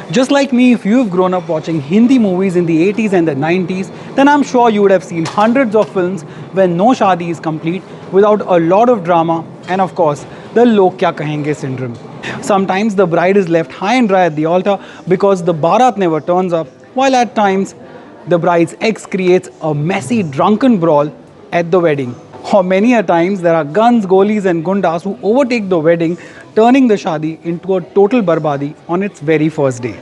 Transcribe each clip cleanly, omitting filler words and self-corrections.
Just like me, if you've grown up watching Hindi movies in the 80s and the 90s, then I'm sure you would have seen hundreds of films where no shaadi is complete without a lot of drama and, of course, the log kya kahenge syndrome. Sometimes the bride is left high and dry at the altar because the baraat never turns up, while at times the bride's ex creates a messy drunken brawl at the wedding. Or many a times there are guns, golis and gundas who overtake the wedding, turning the shaadi into a total barbaadi on its very first day.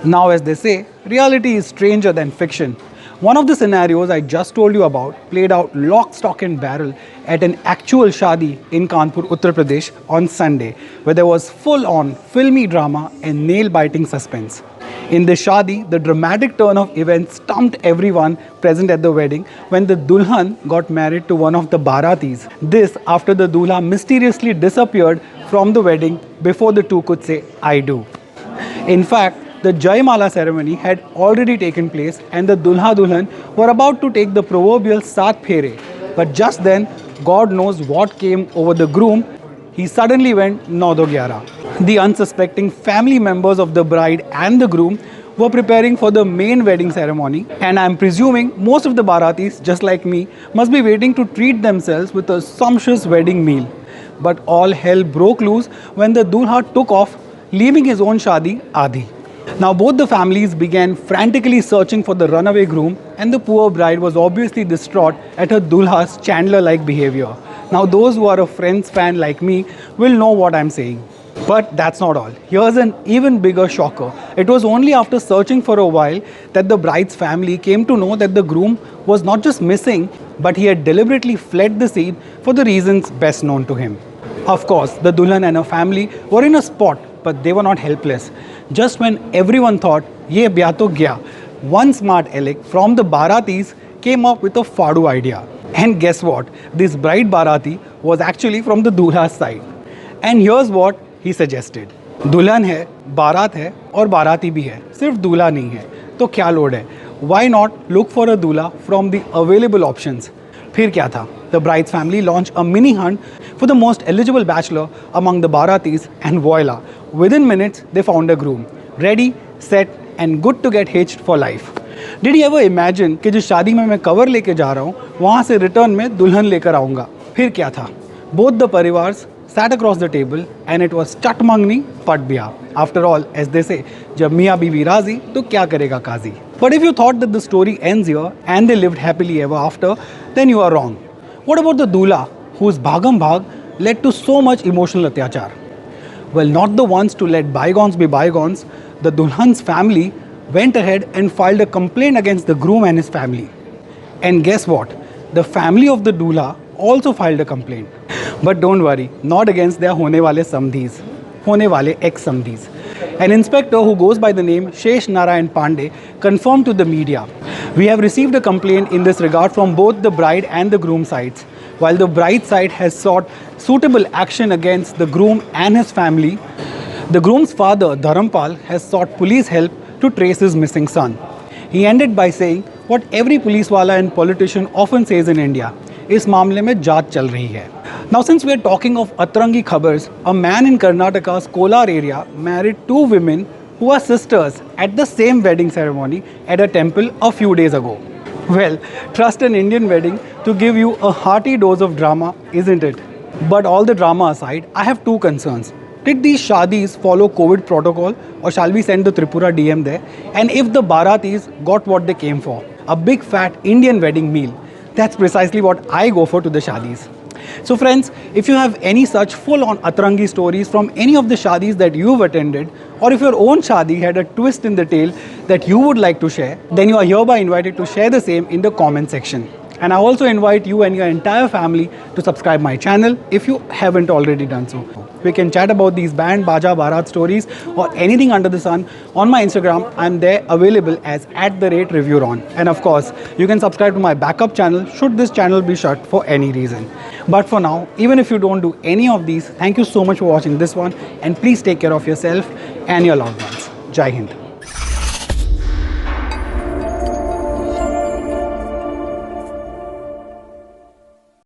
Now, as they say, reality is stranger than fiction. One of the scenarios I just told you about played out lock, stock and barrel at an actual shaadi in Kanpur, Uttar Pradesh on Sunday, where there was full-on filmy drama and nail-biting suspense. In the shaadi, the dramatic turn of events stumped everyone present at the wedding when the Dulhan got married to one of the Baratis. This after the Dulha mysteriously disappeared from the wedding before the two could say, "I do." In fact, the Jaymala ceremony had already taken place and the Dulha Dulhan were about to take the proverbial Saat Phere. But just then, God knows what came over the groom. He suddenly went 9 do 11. The unsuspecting family members of the bride and the groom were preparing for the main wedding ceremony, and I'm presuming most of the Baratis, just like me, must be waiting to treat themselves with a sumptuous wedding meal. But all hell broke loose when the Dulha took off, leaving his own shaadi Adi. Now both the families began frantically searching for the runaway groom, and the poor bride was obviously distraught at her Dulha's Chandler-like behavior. Now those who are a Friends fan like me will know what I'm saying. But that's not all. Here's an even bigger shocker. It was only after searching for a while that the bride's family came to know that the groom was not just missing, but he had deliberately fled the scene for the reasons best known to him. Of course, the Dulhan and her family were in a spot, but they were not helpless. Just when everyone thought, "Ye bya to gaya," one smart elect from the Baratis came up with a Fadu idea. And guess what? This bride Barati was actually from the Dulha's side. And here's what he suggested. दुल्हन है, बारात है और बाराती भी है, सिर्फ दूल्हा नहीं है, तो क्या लोड है? Why not look for a दूल्हा from the available options? फिर क्या था? The bride's family launched a mini hunt for the most eligible bachelor among the Baratis, and voila, within minutes they found a groom, ready, set and good to get hitched for life. Did you ever imagine कि जिस शादी में मैं cover लेके जा रहा हूँ, वहाँ से रिटर्न में दुल्हन लेकर आऊँगा? फिर क्या था? Both the parivars sat across the table and it was चट मंगनी पट ब्याह. After all, as they say, जब मियाँ बीवी राजी तो क्या करेगा काजी? But if you thought that the story ends here and they lived happily ever after, then you are wrong. What about the Dulha, whose bhagam bhag led to so much emotional atyachar? Well, not the ones to let bygones be bygones. The Dulhan's family went ahead and filed a complaint against the groom and his family. And guess what? The family of the Dulha also filed a complaint. But don't worry, not against their hone wale samdhis, hone wale ex-samdhis. An inspector who goes by the name Shesh Narayan Pandey confirmed to the media, "We have received a complaint in this regard from both the bride and the groom sides. While the bride side has sought suitable action against the groom and his family, the groom's father, Dharampal, has sought police help to trace his missing son." He ended by saying what every police wala and politician often says in India, इस मामले में जांच चल रही है. Now, since we are talking of Atrangi khabars, a man in Karnataka's Kolar area married two women who are sisters at the same wedding ceremony at a temple a few days ago. Well, trust an Indian wedding to give you a hearty dose of drama, isn't it? But all the drama aside, I have two concerns. Did these shadis follow COVID protocol, or shall we send the Tripura DM there? And if the Baratis got what they came for, a big fat Indian wedding meal, that's precisely what I go for to the shadis. So friends, if you have any such full-on Atrangi stories from any of the shadis that you've attended, or if your own shadi had a twist in the tale that you would like to share, then you are hereby invited to share the same in the comment section. And I also invite you and your entire family to subscribe my channel if you haven't already done so. We can chat about these band, baja, barat stories or anything under the sun on my Instagram. I'm there available as @ReviewRon. And of course, you can subscribe to my backup channel should this channel be shut for any reason. But for now, even if you don't do any of these, thank you so much for watching this one, and please take care of yourself and your loved ones. Jai Hind.